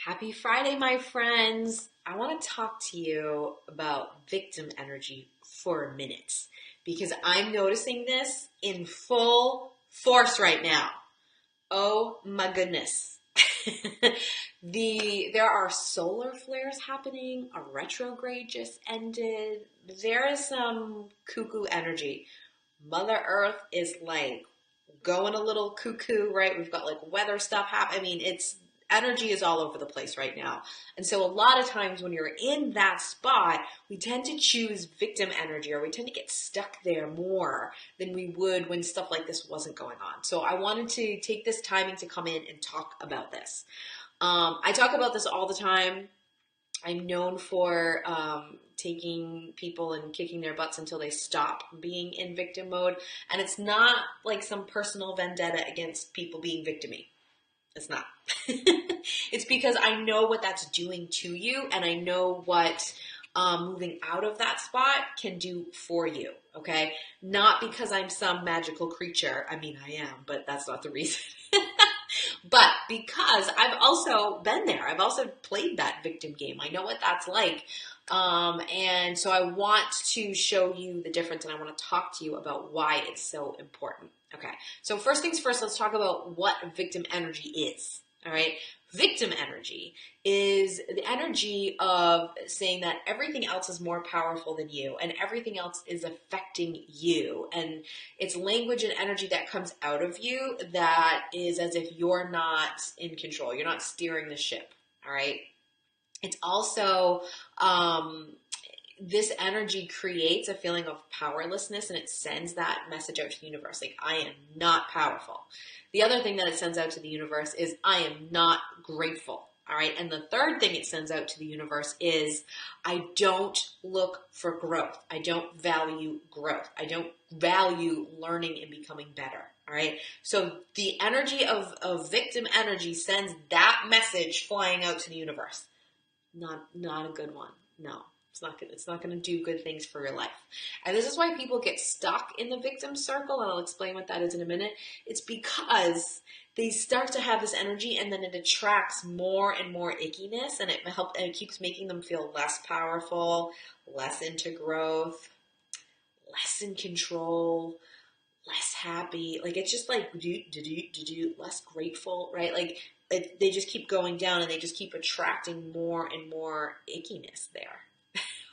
Happy Friday, my friends. I want to talk to you about victim energy for a minute because I'm noticing this in full force right now. Oh my goodness. There are solar flares happening, a retrograde just ended. There is some cuckoo energy. Mother Earth is like going a little cuckoo, right? We've got like weather stuff happening. It's energy is all over the place right now. And so a lot of times when you're in that spot, we tend to choose victim energy, or we tend to get stuck there more than we would when stuff like this wasn't going on. So I wanted to take this timing to come in and talk about this. I talk about this all the time. I'm known for taking people and kicking their butts until they stop being in victim mode. And it's not like some personal vendetta against people being victimy. It's not. It's because I know what that's doing to you, and I know what moving out of that spot can do for you, okay? Not because I'm some magical creature. I mean, I am, but that's not the reason. But because I've also been there. I've also played that victim game. I know what that's like. And so I want to show you the difference, and I want to talk to you about why it's so important. Okay, so first things first, let's talk about what victim energy is. All right, victim energy is the energy of saying that everything else is more powerful than you and everything else is affecting you. And it's language and energy that comes out of you that is as if you're not in control. You're not steering the ship. All right. It's also, this energy creates a feeling of powerlessness, and it sends that message out to the universe. Like, I am not powerful. The other thing that it sends out to the universe is I am not grateful. All right. And the third thing it sends out to the universe is I don't look for growth. I don't value growth. I don't value learning and becoming better. All right. So the energy of victim energy sends that message flying out to the universe. Not a good one. No. It's not going to do good things for your life. And this is why people get stuck in the victim circle, and I'll explain what that is in a minute. It's because they start to have this energy, and then it attracts more and more ickiness, and it keeps making them feel less powerful, less into growth, less in control, less happy. Like, it's just like less grateful, right? Like, they just keep going down, and they just keep attracting more and more ickiness there.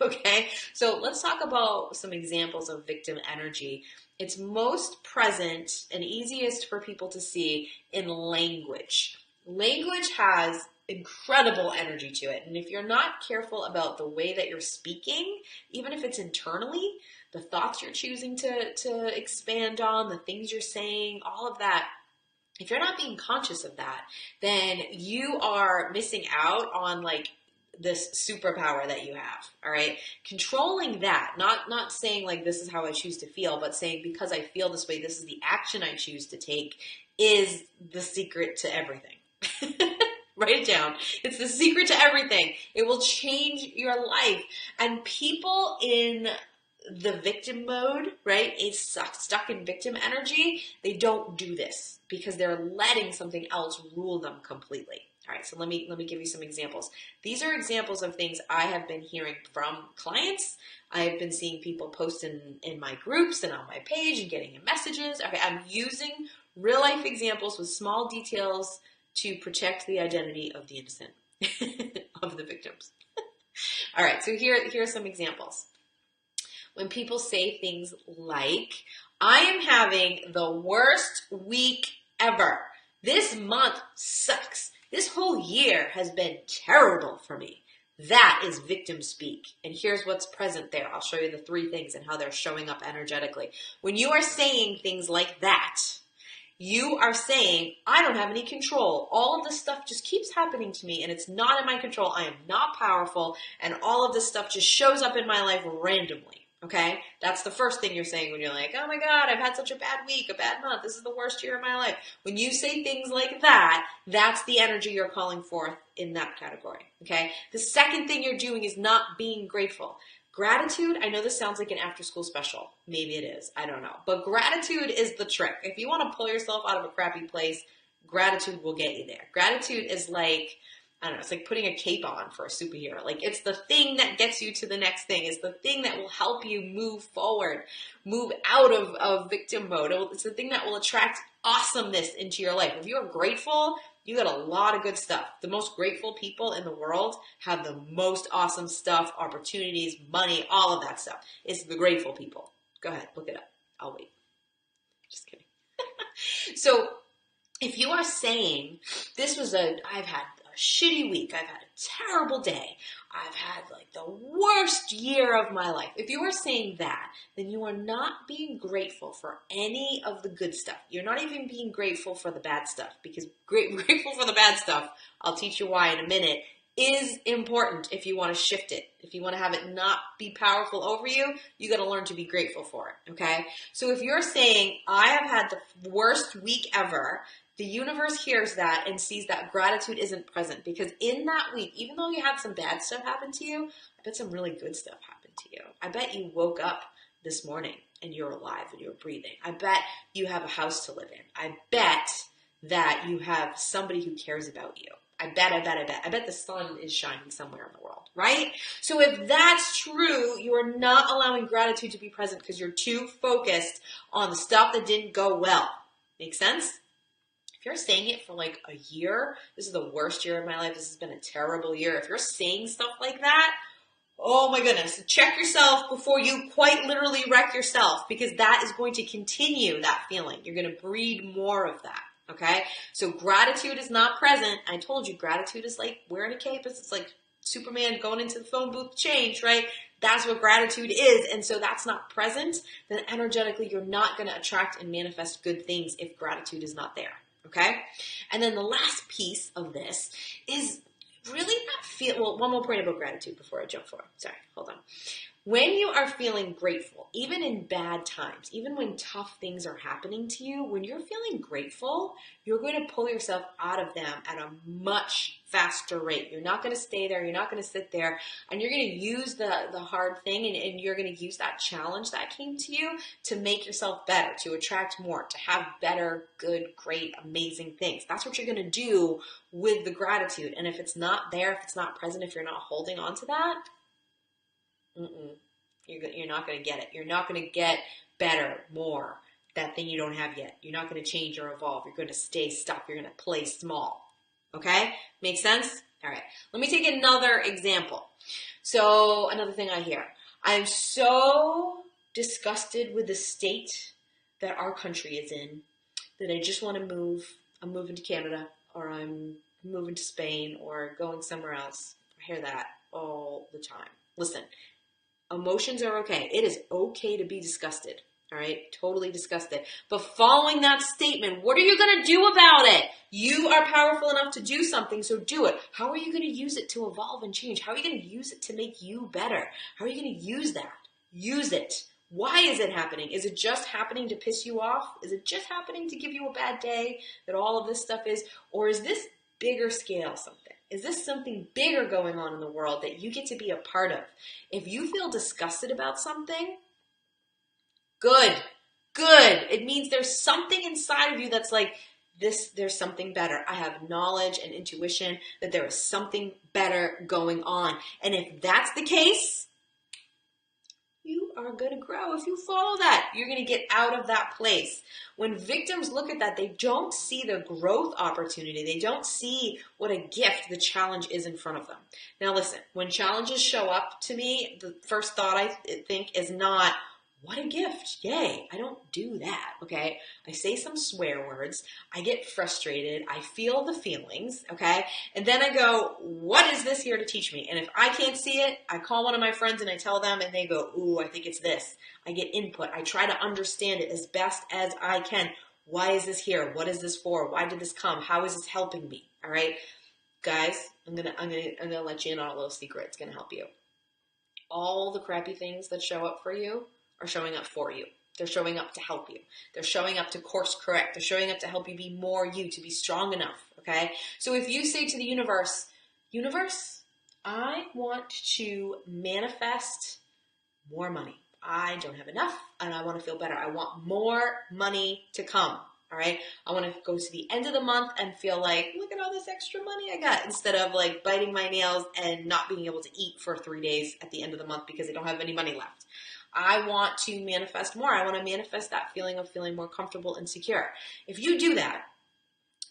Okay, so let's talk about some examples of victim energy. It's most present and easiest for people to see in language. Language has incredible energy to it. And if you're not careful about the way that you're speaking, even if it's internally, the thoughts you're choosing to expand on, the things you're saying, all of that, if you're not being conscious of that, then you are missing out on like this superpower that you have. All right. Controlling that, not saying like, this is how I choose to feel, but saying, because I feel this way, this is the action I choose to take, is the secret to everything. Write it down. It's the secret to everything. It will change your life. And people in the victim mode, right, is stuck in victim energy. They don't do this because they're letting something else rule them completely. All right, so let me give you some examples. These are examples of things I have been hearing from clients. I have been seeing people post in my groups and on my page and getting in messages. Okay, I'm using real life examples with small details to protect the identity of the innocent, of the victims. All right, so here are some examples. When people say things like, I am having the worst week ever. This month sucks. This whole year has been terrible for me. That is victim speak. And here's what's present there. I'll show you the three things and how they're showing up energetically. When you are saying things like that, you are saying, I don't have any control. All of this stuff just keeps happening to me and it's not in my control. I am not powerful, and all of this stuff just shows up in my life randomly. Okay, that's the first thing you're saying when you're like, oh my God, I've had such a bad week, a bad month. This is the worst year of my life. When you say things like that, that's the energy you're calling forth in that category. Okay, the second thing you're doing is not being grateful. Gratitude, I know this sounds like an after-school special. Maybe it is. I don't know. But gratitude is the trick. If you want to pull yourself out of a crappy place, gratitude will get you there. Gratitude is like I don't know, it's like putting a cape on for a superhero. Like, it's the thing that gets you to the next thing. It's the thing that will help you move forward, move out of victim mode. It's the thing that will attract awesomeness into your life. If you're grateful, you got a lot of good stuff. The most grateful people in the world have the most awesome stuff, opportunities, money, all of that stuff. It's the grateful people. Go ahead, look it up. I'll wait. Just kidding. So if you are saying, I've had a shitty week, I've had a terrible day, I've had like the worst year of my life. If you are saying that, then you are not being grateful for any of the good stuff. You're not even being grateful for the bad stuff, because grateful for the bad stuff, I'll teach you why in a minute, is important if you want to shift it. If you want to have it not be powerful over you, you got to learn to be grateful for it, okay? So if you're saying, I have had the worst week ever, the universe hears that and sees that gratitude isn't present, because in that week, even though you had some bad stuff happen to you, I bet some really good stuff happened to you. I bet you woke up this morning and you're alive and you're breathing. I bet you have a house to live in. I bet that you have somebody who cares about you. I bet the sun is shining somewhere in the world, right? So if that's true, you are not allowing gratitude to be present because you're too focused on the stuff that didn't go well. Make sense? If you're saying it for like a year, this is the worst year of my life, this has been a terrible year. If you're saying stuff like that, oh my goodness, check yourself before you quite literally wreck yourself, because that is going to continue that feeling. You're going to breed more of that. Okay, so gratitude is not present. I told you, gratitude is like wearing a cape. It's like Superman going into the phone booth to change, right? That's what gratitude is. And so that's not present, then energetically you're not going to attract and manifest good things if gratitude is not there. Okay, and then the last piece of this is really not one more point about gratitude before I jump forward. Sorry, hold on. When you are feeling grateful, even in bad times, even when tough things are happening to you, when you're feeling grateful, you're going to pull yourself out of them at a much faster rate. You're not going to stay there. You're not going to sit there, and you're going to use the hard thing, and you're going to use that challenge that came to you to make yourself better, to attract more, to have better, good, great, amazing things. That's what you're going to do with the gratitude. And if it's not there, if it's not present, if you're not holding on to that, you're not going to get it. You're not going to get better, more, that thing you don't have yet. You're not going to change or evolve. You're going to stay stuck. You're going to play small. Okay? Make sense? All right. Let me take another example. So another thing I hear. I'm so disgusted with the state that our country is in that I just want to move. I'm moving to Canada, or I'm moving to Spain, or going somewhere else. I hear that all the time. Listen. Emotions are okay. It is okay to be disgusted. All right? Totally disgusted. But following that statement, what are you going to do about it? You are powerful enough to do something, so do it. How are you going to use it to evolve and change? How are you going to use it to make you better? How are you going to use that? Use it. Why is it happening? Is it just happening to piss you off? Is it just happening to give you a bad day that all of this stuff is? Or is this bigger scale something? Is this something bigger going on in the world that you get to be a part of? If you feel disgusted about something, good. It means there's something inside of you that's like, there's something better. I have knowledge and intuition that there is something better going on. And if that's the case, you are going to grow. If you follow that, you're going to get out of that place. When victims look at that, they don't see the growth opportunity. They don't see what a gift the challenge is in front of them. Now listen, when challenges show up to me, the first thought I think is not, what a gift, yay. I don't do that, okay? I say some swear words. I get frustrated. I feel the feelings, okay? And then I go, what is this here to teach me? And if I can't see it, I call one of my friends and I tell them, and they go, ooh, I think it's this. I get input. I try to understand it as best as I can. Why is this here? What is this for? Why did this come? How is this helping me? All right? Guys, I'm gonna let you in on a little secret. It's gonna help you. All the crappy things that show up for you are showing up for you. They're showing up to help you. They're showing up to course correct. They're showing up to help you be more you, to be strong enough, okay? So if you say to the universe, I want to manifest more money. I don't have enough and I want to feel better. I want more money to come, All right. I want to go to the end of the month and feel like, look at all this extra money I got, instead of like biting my nails and not being able to eat for 3 days at the end of the month because I don't have any money left. I want to manifest more. I want to manifest that feeling of feeling more comfortable and secure. If you do that,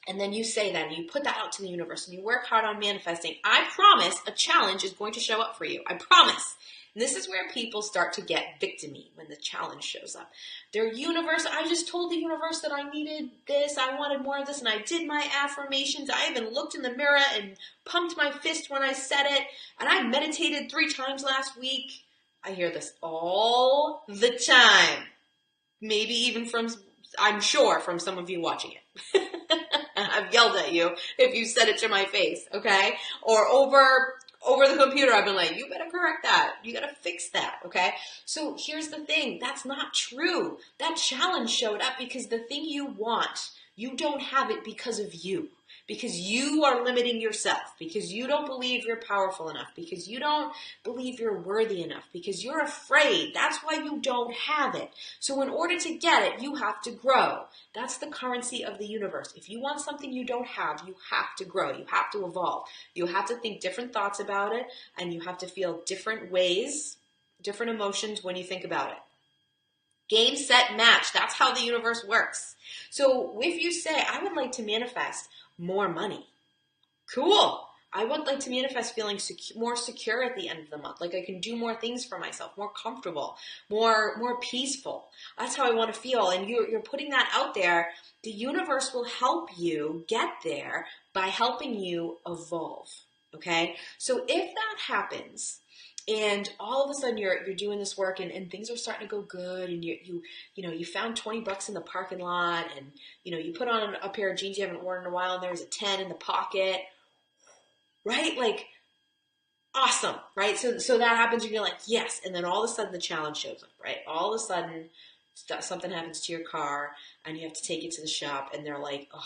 and then you say that and you put that out to the universe and you work hard on manifesting, I promise a challenge is going to show up for you. I promise. And this is where people start to get victim-y when the challenge shows up. Their universe, I just told the universe that I needed this, I wanted more of this, and I did my affirmations. I even looked in the mirror and pumped my fist when I said it, and I meditated 3 times last week. I hear this all the time. Maybe even from, I'm sure, from some of you watching it. I've yelled at you if you said it to my face, okay? Or over the computer, I've been like, you better correct that. You gotta fix that, okay? So here's the thing. That's not true. That challenge showed up because the thing you want, you don't have it because of you. Because you are limiting yourself. Because you don't believe you're powerful enough. Because you don't believe you're worthy enough. Because you're afraid. That's why you don't have it. So in order to get it, you have to grow. That's the currency of the universe. If you want something you don't have, you have to grow. You have to evolve. You have to think different thoughts about it. And you have to feel different ways, different emotions when you think about it. Game, set, match. That's how the universe works. So if you say, I would like to manifest more money. Cool. I would like to manifest feeling more secure at the end of the month. Like I can do more things for myself, more comfortable, more peaceful. That's how I want to feel. And you're putting that out there. The universe will help you get there by helping you evolve. Okay. So if that happens, and all of a sudden you're doing this work and things are starting to go good, and you found $20 in the parking lot, and you put on a pair of jeans you haven't worn in a while and there's a 10 in the pocket, right? Like awesome, right? So that happens and you're like, yes. And then all of a sudden the challenge shows up, right? All of a sudden something happens to your car and you have to take it to the shop and they're like, oh,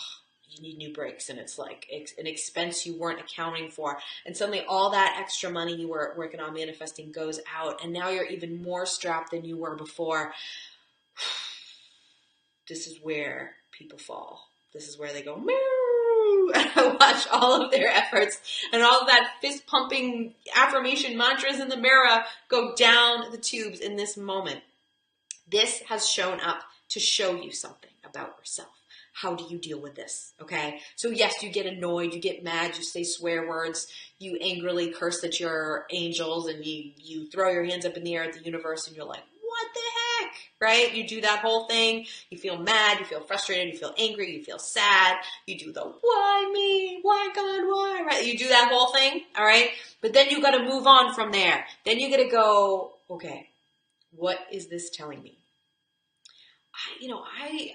you need new brakes, and it's like an expense you weren't accounting for, and suddenly all that extra money you were working on manifesting goes out, and now you're even more strapped than you were before. This is where people fall. This is where they go, meow, and I watch all of their efforts and all of that fist pumping affirmation mantras in the mirror go down the tubes in this moment. This has shown up to show you something about yourself. How do you deal with this? Okay. So yes, you get annoyed, you get mad, you say swear words, you angrily curse at your angels, and you throw your hands up in the air at the universe and you're like, what the heck? Right? You do that whole thing. You feel mad, you feel frustrated, you feel angry, you feel sad. You do the why me? Why God? Why? Right? You do that whole thing. All right. But then you got to move on from there. Then you got to go, okay, what is this telling me?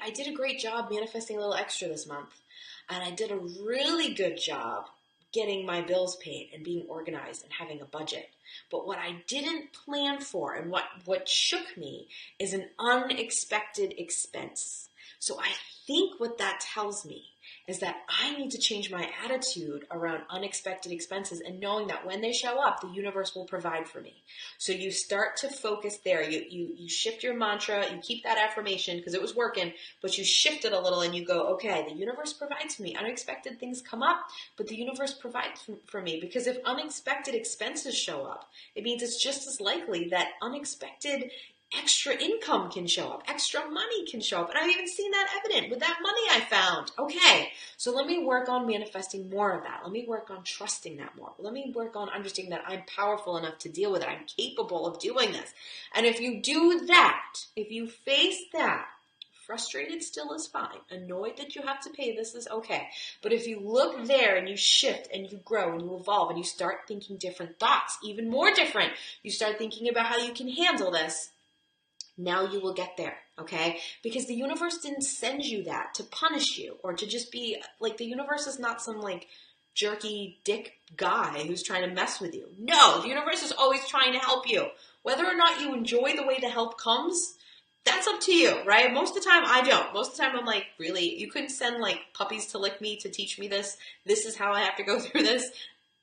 I did a great job manifesting a little extra this month, and I did a really good job getting my bills paid and being organized and having a budget. But what I didn't plan for and what shook me is an unexpected expense. So I think what that tells me is that I need to change my attitude around unexpected expenses and knowing that when they show up, the universe will provide for me. So you start to focus there. You shift your mantra, you keep that affirmation because it was working, but you shift it a little and you go, okay, the universe provides for me. Unexpected things come up, but the universe provides for me, because if unexpected expenses show up, it means it's just as likely that unexpected extra income can show up, extra money can show up. And I've even seen that evident with that money I found. Okay, so let me work on manifesting more of that. Let me work on trusting that more. Let me work on understanding that I'm powerful enough to deal with it. I'm capable of doing this. And if you do that, if you face that, frustrated still is fine. Annoyed that you have to pay this is okay. But if you look there and you shift and you grow and you evolve and you start thinking different thoughts, even more different, you start thinking about how you can handle this, now you will get there, okay? Because the universe didn't send you that to punish you or to just be, like, the universe is not some, like, jerky dick guy who's trying to mess with you. No, the universe is always trying to help you. Whether or not you enjoy the way the help comes, that's up to you, right? Most of the time, I don't. Most of the time, I'm like, really? You couldn't send, like, puppies to lick me to teach me this? This is how I have to go through this?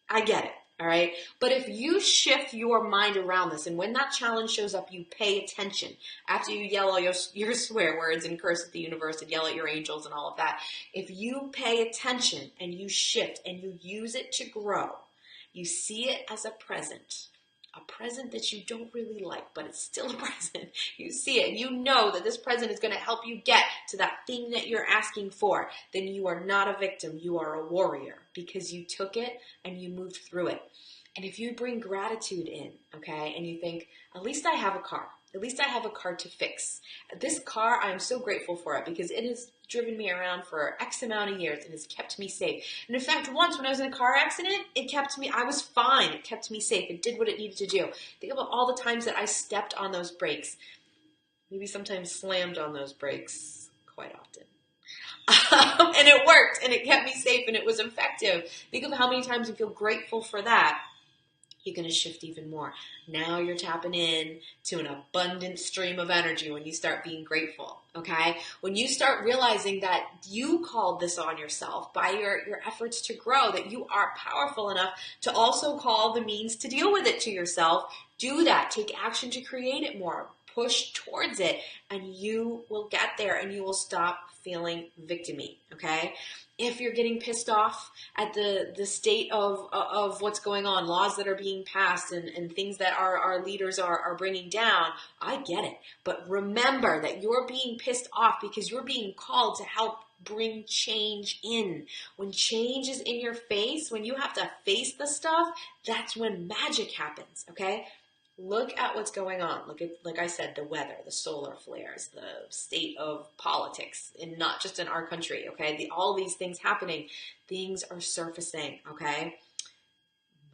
I get it. All right. But if you shift your mind around this, and when that challenge shows up, you pay attention after you yell all your swear words and curse at the universe and yell at your angels and all of that. If you pay attention and you shift and you use it to grow, you see it as a present that you don't really like, but it's still a present. You see it and you know that this present is going to help you get to that thing that you're asking for. Then you are not a victim. You are a warrior because you took it and you moved through it. And if you bring gratitude in, okay, and you think, at least I have a car. At least I have a car to fix. This car, I'm so grateful for it because it has driven me around for X amount of years and has kept me safe. And in fact, once when I was in a car accident, I was fine. It kept me safe. It did what it needed to do. Think about all the times that I stepped on those brakes. Maybe sometimes slammed on those brakes quite often. And it worked and it kept me safe and it was effective. Think of how many times you feel grateful for that. You're going to shift even more. Now you're tapping in to an abundant stream of energy when you start being grateful, okay? When you start realizing that you called this on yourself by your efforts to grow, that you are powerful enough to also call the means to deal with it to yourself, do that. Take action to create it more. Push towards it, and you will get there, and you will stop feeling victim-y, okay? If you're getting pissed off at the state of what's going on, laws that are being passed and things that our leaders are bringing down, I get it. But remember that you're being pissed off because you're being called to help bring change in. When change is in your face, when you have to face the stuff, that's when magic happens, okay? Look at what's going on. Look at, like I said, the weather, the solar flares, the state of politics, and not just in our country, okay? All these things happening, things are surfacing, okay?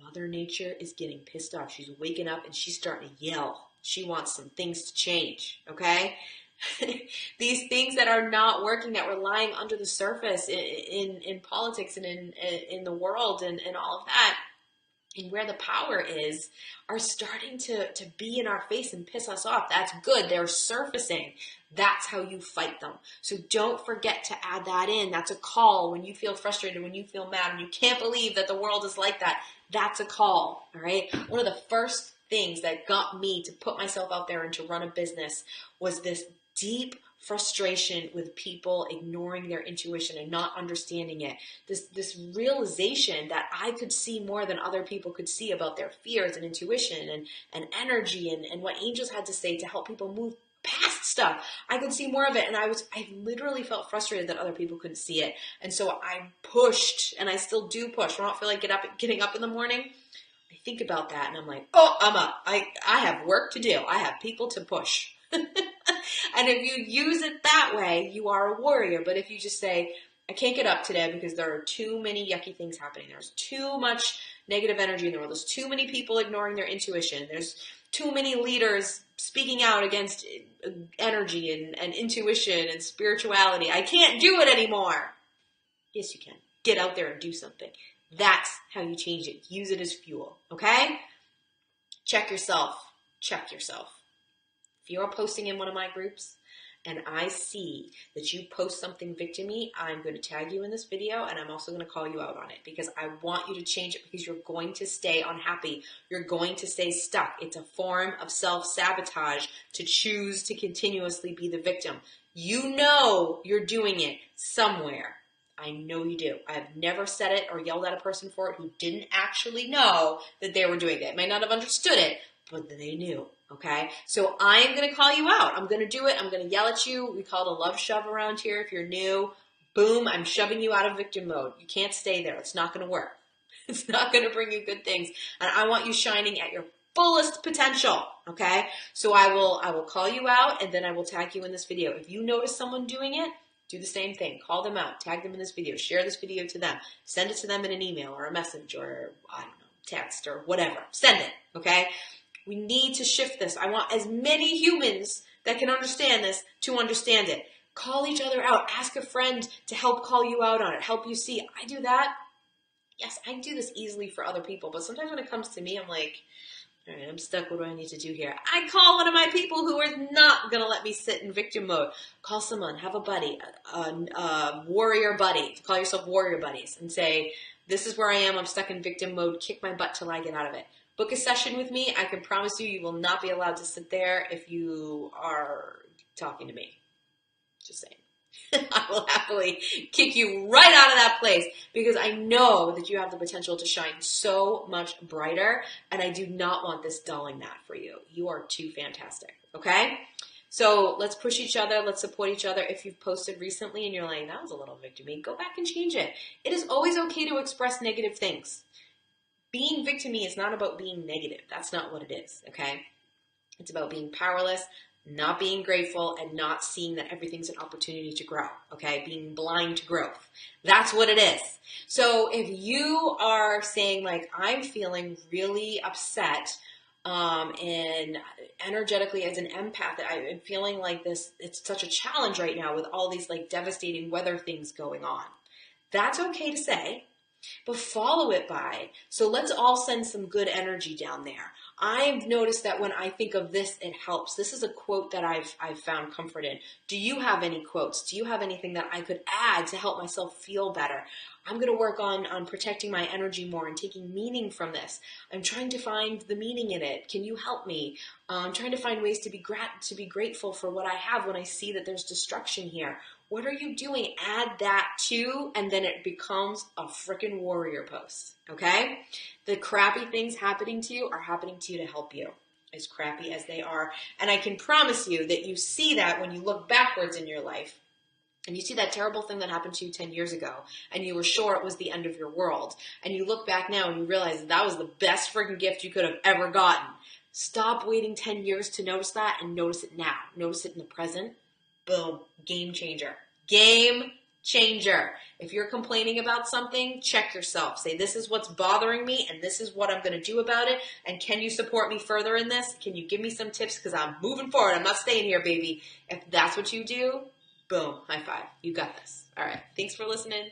Mother Nature is getting pissed off. She's waking up and she's starting to yell. She wants some things to change, okay? These things that are not working, that were lying under the surface in politics and in the world and all of that, and where the power is, are starting to be in our face and piss us off. That's good. They're surfacing. That's how you fight them. So don't forget to add that in. That's a call when you feel frustrated, when you feel mad, and you can't believe that the world is like that. That's a call, all right? One of the first things that got me to put myself out there and to run a business was this deep frustration with people ignoring their intuition and not understanding it. This realization that I could see more than other people could see about their fears and intuition and energy and what angels had to say to help people move past stuff. I could see more of it, and I literally felt frustrated that other people couldn't see it. And so I pushed, and I still do push. When I don't feel like getting up in the morning, I think about that and I'm like, oh, I'm up. I have work to do. I have people to push. And if you use it that way, you are a warrior. But if you just say, I can't get up today because there are too many yucky things happening. There's too much negative energy in the world. There's too many people ignoring their intuition. There's too many leaders speaking out against energy and intuition and spirituality. I can't do it anymore. Yes, you can. Get out there and do something. That's how you change it. Use it as fuel, okay? Check yourself. Check yourself. If you're posting in one of my groups and I see that you post something victim-y, I'm going to tag you in this video, and I'm also going to call you out on it because I want you to change it, because you're going to stay unhappy. You're going to stay stuck. It's a form of self-sabotage to choose to continuously be the victim. You know you're doing it somewhere. I know you do. I have never said it or yelled at a person for it who didn't actually know that they were doing it. May not have understood it, but they knew. Okay, so I am going to call you out. I'm going to do it. I'm going to yell at you. We call it a love shove around here. If you're new, boom, I'm shoving you out of victim mode. You can't stay there. It's not going to work. It's not going to bring you good things. And I want you shining at your fullest potential. Okay, so I will call you out, and then I will tag you in this video. If you notice someone doing it, do the same thing. Call them out. Tag them in this video. Share this video to them. Send it to them in an email or a message or, I don't know, text or whatever. Send it. Okay. We need to shift this. I want as many humans that can understand this to understand it. Call each other out. Ask a friend to help call you out on it. Help you see. I do that. Yes, I do this easily for other people. But sometimes when it comes to me, I'm like, all right, I'm stuck. What do I need to do here? I call one of my people who is not going to let me sit in victim mode. Call someone. Have a buddy, a warrior buddy. Call yourself warrior buddies and say, This is where I am. I'm stuck in victim mode. Kick my butt till I get out of it. Book a session with me. I can promise you, you will not be allowed to sit there if you are talking to me. Just saying. I will happily kick you right out of that place because I know that you have the potential to shine so much brighter, and I do not want this dulling that for you. You are too fantastic, okay? So let's push each other. Let's support each other. If you've posted recently and you're like, that was a little victim-y, go back and change it. It is always okay to express negative things. Being victim-y is not about being negative. That's not what it is, okay? It's about being powerless, not being grateful, and not seeing that everything's an opportunity to grow, okay? Being blind to growth. That's what it is. So if you are saying, like, I'm feeling really upset and energetically as an empath, I'm feeling like this, it's such a challenge right now with all these, like, devastating weather things going on. That's okay to say, but follow it by. So let's all send some good energy down there. I've noticed that when I think of this, it helps. This is a quote that I've found comfort in. Do you have any quotes? Do you have anything that I could add to help myself feel better? I'm going to work on protecting my energy more and taking meaning from this. I'm trying to find the meaning in it. Can you help me? I'm trying to find ways to be grateful for what I have when I see that there's destruction here. What are you doing? Add that too, and then it becomes a freaking warrior post, okay? The crappy things happening to you are happening to you to help you, as crappy as they are. And I can promise you that you see that when you look backwards in your life, and you see that terrible thing that happened to you 10 years ago, and you were sure it was the end of your world, and you look back now and you realize that was the best freaking gift you could have ever gotten. Stop waiting 10 years to notice that and notice it now. Notice it in the present. Boom. Game changer. Game changer. If you're complaining about something, check yourself. Say, this is what's bothering me, and this is what I'm going to do about it, and can you support me further in this? Can you give me some tips? Because I'm moving forward. I'm not staying here, baby. If that's what you do, boom, high five. You got this. All right. Thanks for listening.